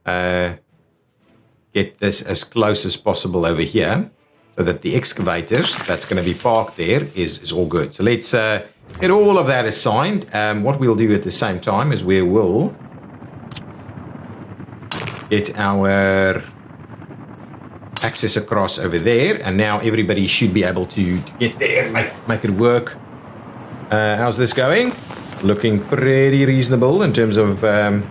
get this as close as possible over here, so that the excavators that's going to be parked there is all good. So let's get all of that assigned. What we'll do at the same time is we will get our access across over there, and now everybody should be able to get there and make it work. How's this going? Looking pretty reasonable in terms of that.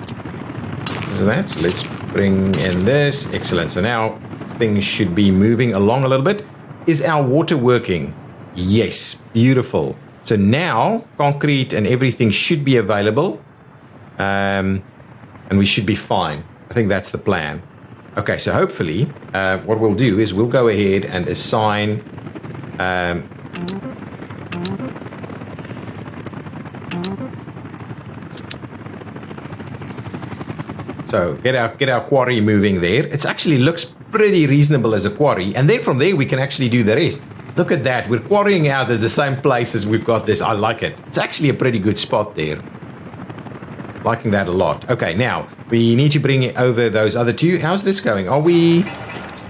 So let's bring in this. Excellent. So now things should be moving along a little bit. Is our water working? Yes. Beautiful. So now concrete and everything should be available, and we should be fine. I think that's the plan. Okay, so hopefully what we'll do is we'll go ahead and assign so get our quarry moving there. It actually looks pretty reasonable as a quarry, and then from there we can actually do the rest. Look at that, we're quarrying out at the same place as we've got this. I like it. It's actually a pretty good spot there. Liking that a lot. Okay, now we need to bring it over those other two. How's this going? Are we're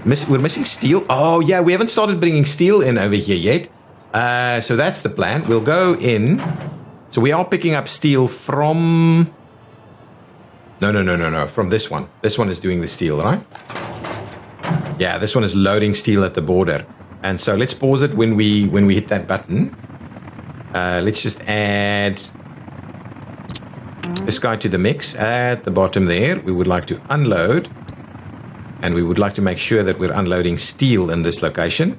missing steel? Oh yeah, we haven't started bringing steel in over here yet. So that's the plan. We'll go in. So we are picking up steel from... No. From this one. This one is doing the steel, right? Yeah, this one is loading steel at the border. And so let's pause it when we hit that button. Let's just add this guy to the mix at the bottom there. We would like to unload, and we would like to make sure that we're unloading steel in this location.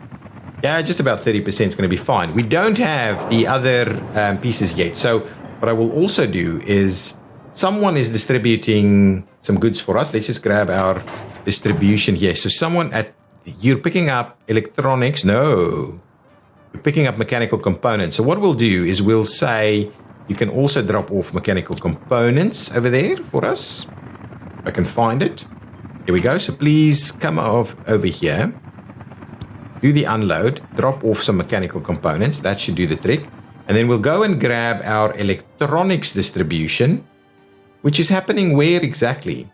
Yeah, just about 30% is going to be fine. We don't have the other pieces yet. So what I will also do is someone is distributing some goods for us. Let's just grab our distribution here. So you're picking up electronics. No, you're picking up mechanical components. So what we'll do is we'll say You can also drop off mechanical components over there for us. If I can find it. Here we go. So please come over here. Do the unload. Drop off some mechanical components. That should do the trick. And then we'll go and grab our electronics distribution, which is happening where exactly?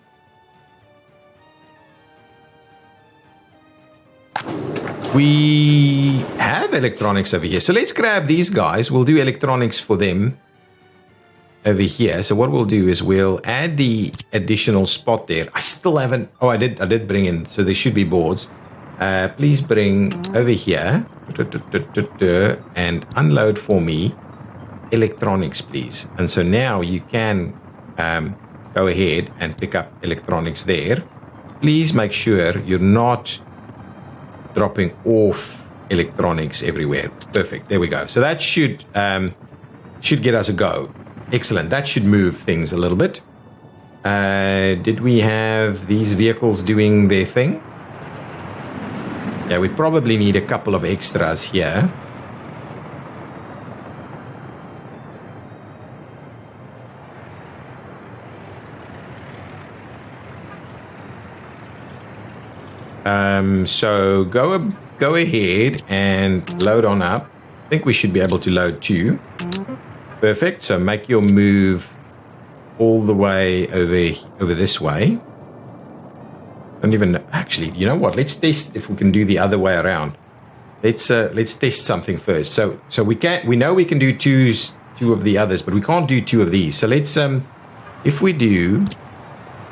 We have electronics over here. So let's grab these guys. We'll do electronics for them over here. So what we'll do is we'll add the additional spot there. I still haven't. Oh, I did bring in. So there should be boards. Please bring over here and unload for me electronics, please. And so now you can go ahead and pick up electronics there. Please make sure you're not dropping off electronics everywhere. Perfect. There we go. So that should get us a go. Excellent. That should move things a little bit. Did we have these vehicles doing their thing? Yeah, we probably need a couple of extras here. So go ahead and load on up. I think we should be able to load too. Perfect. So make your move all the way over this way. Don't even actually. You know what? Let's test if we can do the other way around. Let's test something first. So we know we can do two of the others, but we can't do two of these. So let's if we do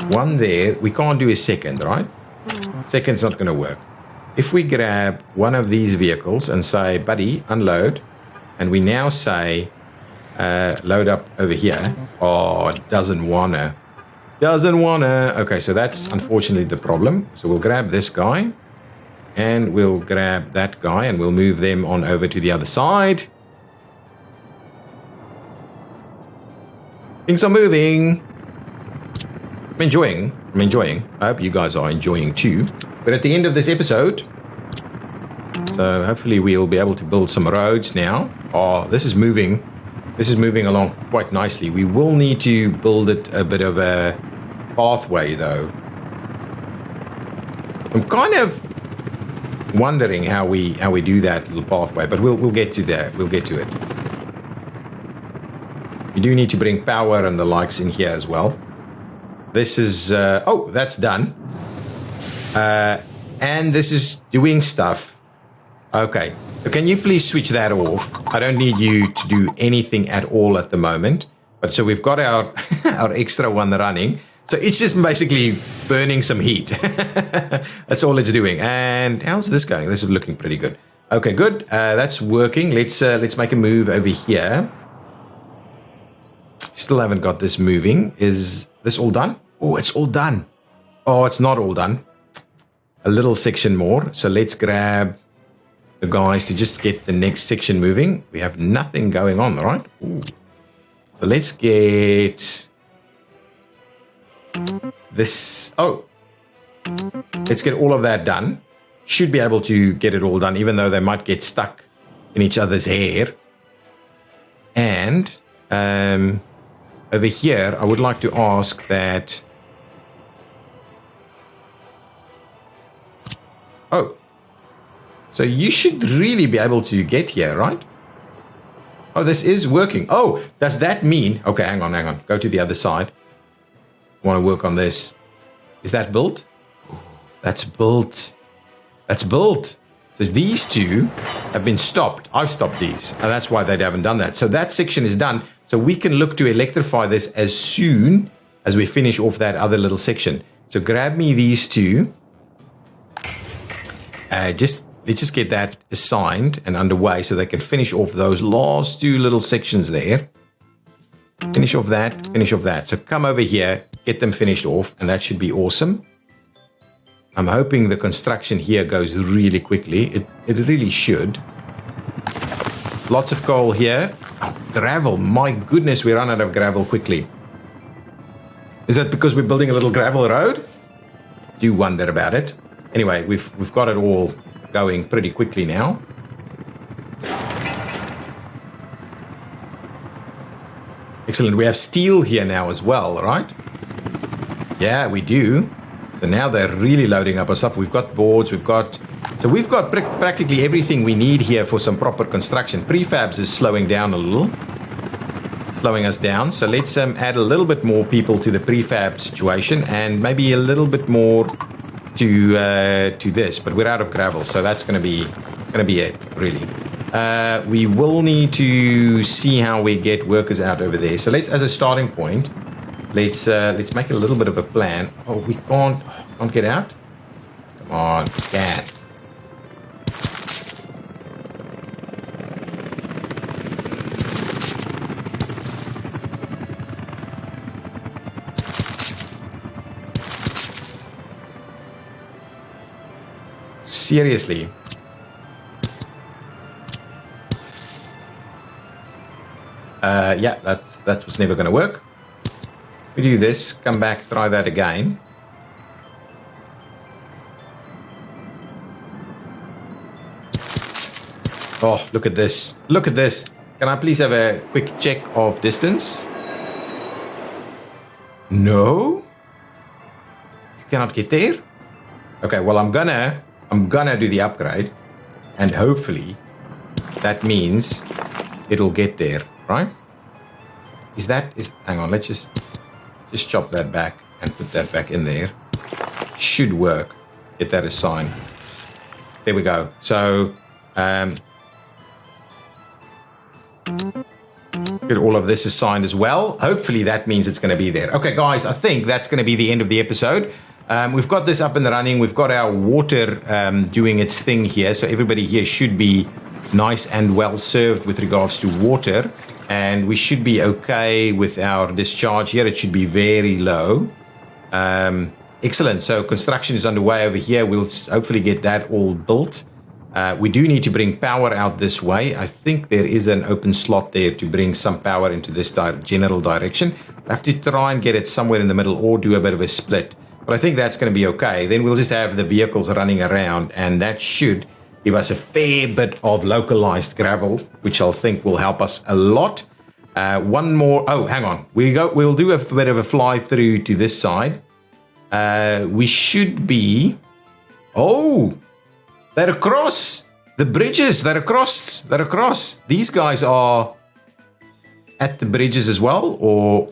one there, we can't do a second, right? Second's not going to work. If we grab one of these vehicles and say, buddy, unload, and we now say, load up over here. Oh, it doesn't wanna. Okay, so that's unfortunately the problem. So we'll grab this guy, and we'll grab that guy, and we'll move them on over to the other side. Things are moving. I'm enjoying. I hope you guys are enjoying too. But at the end of this episode, so hopefully we'll be able to build some roads now. Oh, this is moving. This is moving along quite nicely. We will need to build it a bit of a pathway though. I'm kind of wondering how we do that little pathway, but we'll get to that. We'll get to it. You do need to bring power and the likes in here as well. This is, oh, that's done. And this is doing stuff. Okay, so can you please switch that off? I don't need you to do anything at all at the moment. But so we've got our, our extra one running. So it's just basically burning some heat. That's all it's doing. And how's this going? This is looking pretty good. Okay, good. That's working. Let's make a move over here. Still haven't got this moving. Is this all done? Oh, it's all done. Oh, it's not all done. A little section more. So let's grab the guys to just get the next section moving. We have nothing going on, right? Ooh. So let's get this. Oh, let's get all of that done. Should be able to get it all done, even though they might get stuck in each other's hair. And over here, I would like to ask that. Oh, so you should really be able to get here, right? Oh, this is working. Oh, does that mean... Okay, hang on. Go to the other side. I want to work on this. Is that built? That's built. That's built. So these two have been stopped. I've stopped these, and that's why they haven't done that. So that section is done. So we can look to electrify this as soon as we finish off that other little section. So grab me these two. Let's just get that assigned and underway so they can finish off those last two little sections there. Finish off that. So come over here, get them finished off, and that should be awesome. I'm hoping the construction here goes really quickly. It really should. Lots of coal here. Oh, gravel. My goodness, we run out of gravel quickly. Is that because we're building a little gravel road? Do wonder about it. Anyway, we've got it all going pretty quickly now. Excellent. We have steel here now as well, right? Yeah, we do. So now they're really loading up our stuff. We've got boards, we've got practically everything we need here for some proper construction. Prefabs is slowing down a little, slowing us down. So let's add a little bit more people to the prefab situation, and maybe a little bit more to this. But we're out of gravel, so that's going to be it, really. We will need to see how we get workers out over there. So let's, as a starting point, let's make a little bit of a plan. Oh, we can't get out. Come on, we can. Seriously. Yeah, that was never going to work. We do this, come back, try that again. Oh, look at this. Look at this. Can I please have a quick check of distance? No? You cannot get there? Okay, well, I'm gonna do the upgrade, and hopefully that means it'll get there, right? Hang on, let's just chop that back and put that back in there. Should work. Get that assigned. There we go. So get all of this assigned as well. Hopefully that means it's going to be there. Okay, guys, I think that's going to be the end of the episode. We've got this up and running. We've got our water doing its thing here. So everybody here should be nice and well served with regards to water. And we should be okay with our discharge here. It should be very low. Excellent. So construction is underway over here. We'll hopefully get that all built. We do need to bring power out this way. I think there is an open slot there to bring some power into this general direction. I have to try and get it somewhere in the middle or do a bit of a split. But I think that's going to be okay. Then we'll just have the vehicles running around, and that should give us a fair bit of localized gravel, which I'll think will help us a lot. One more. Oh, hang on. We'll do a bit of a fly through to this side. We should be. Oh, they're across the bridges. They're across. They're across. These guys are at the bridges as well, or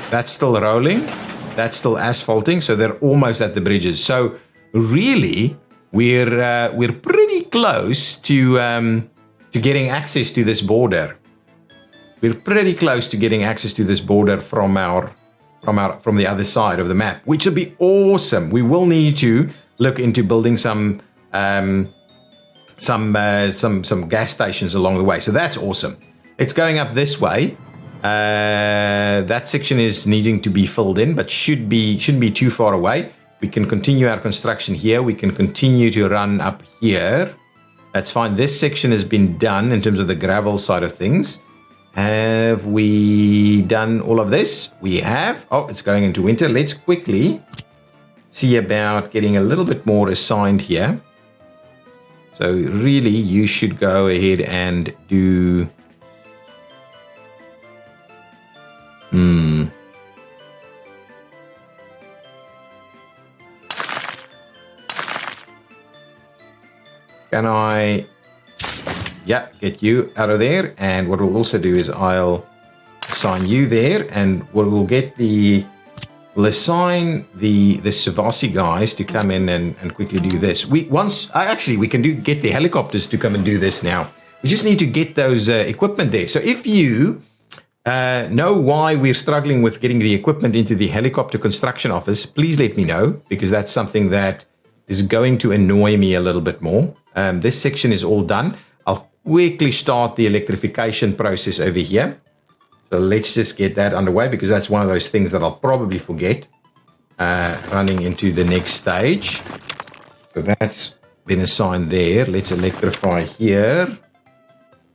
that's still rolling. That's still asphalting, so they're almost at the bridges. So really, we're pretty close to getting access to this border. We're pretty close to getting access to this border from the other side of the map, which will be awesome. We will need to look into building some gas stations along the way. So that's awesome. It's going up this way. That section is needing to be filled in, but shouldn't be too far away. We can continue our construction here. We can continue to run up here. That's fine. This section has been done in terms of the gravel side of things. Have we done all of this? We have. Oh, it's going into winter. Let's quickly see about getting a little bit more assigned here. So really, you should go ahead and do... Can I, get you out of there? And what we'll also do is I'll assign you there, and we'll assign the Savasi guys to come in and quickly do this. We can get the helicopters to come and do this now. We just need to get those equipment there. So if you know why we're struggling with getting the equipment into the helicopter construction office, please let me know, because that's something that is going to annoy me a little bit more. This section is all done. I'll quickly start the electrification process over here. So let's just get that underway, because that's one of those things that I'll probably forget running into the next stage. So that's been assigned there. Let's electrify here,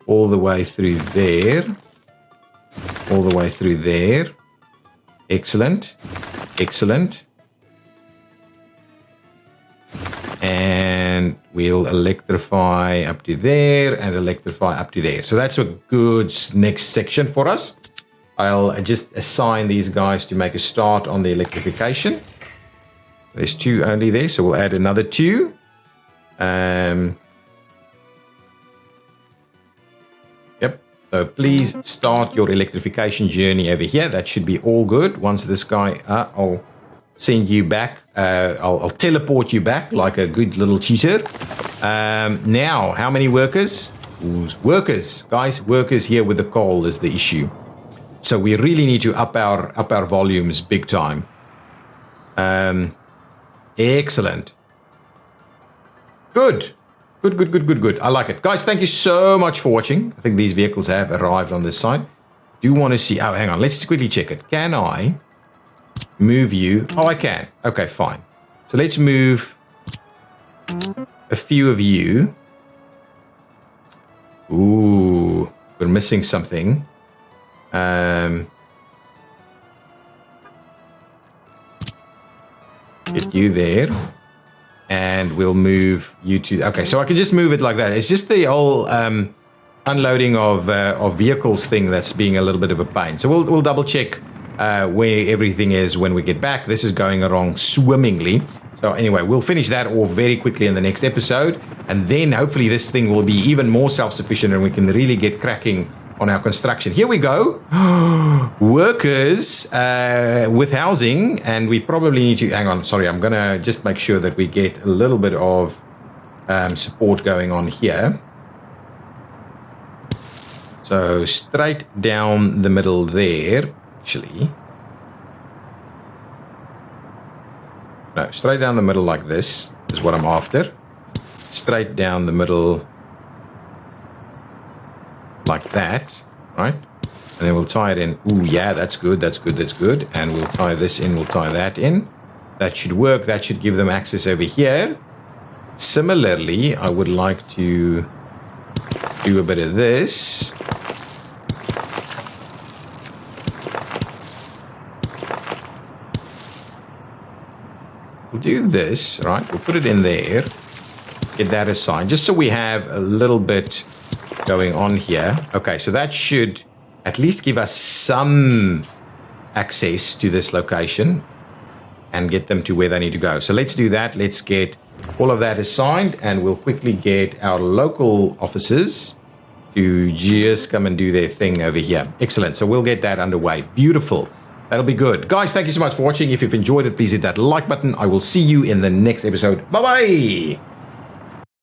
all the way through there, all the way through there. Excellent. Excellent. And we'll electrify up to there and electrify up to there. So that's a good next section for us. I'll just assign these guys to make a start on the electrification. There's 2 only there, so we'll add another 2. Yep. So please start your electrification journey over here. That should be all good. Once this guy, I'll send you back. I'll teleport you back like a good little cheater. Now, how many workers? Workers, guys. Workers here with the coal is the issue. So we really need to up our volumes big time. Excellent. Good. Good. I like it. Guys, thank you so much for watching. I think these vehicles have arrived on this side. Do want to see... Oh, hang on. Let's quickly check it. Can I move you? Oh, I can. Okay, fine. So let's move a few of you. Ooh, we're missing something. Get you there. And we'll move you to... Okay, so I can just move it like that. It's just the whole unloading of vehicles thing that's being a little bit of a pain. So we'll double check where everything is when we get back. This is going along swimmingly. So anyway, we'll finish that off very quickly in the next episode. And then hopefully this thing will be even more self-sufficient and we can really get cracking on our construction. Here we go. Workers with housing, and we probably need to... Hang on, sorry, I'm going to just make sure that we get a little bit of support going on here. So straight down the middle there, actually. No, straight down the middle like this is what I'm after. Straight down the middle like that, right? And then we'll tie it in. Ooh, yeah, that's good. And we'll tie this in, we'll tie that in. That should work. That should give them access over here. Similarly, I would like to do a bit of this. We'll do this, right? We'll put it in there. Get that aside, just so we have a little bit going on here. Okay, so that should at least give us some access to this location and get them to where they need to go. So let's do that. Let's get all of that assigned, and we'll quickly get our local officers to just come and do their thing over here. Excellent. So we'll get that underway. Beautiful. That'll be good. Guys, thank you so much for watching. If you've enjoyed it, please hit that like button. I will see you in the next episode. Bye-bye.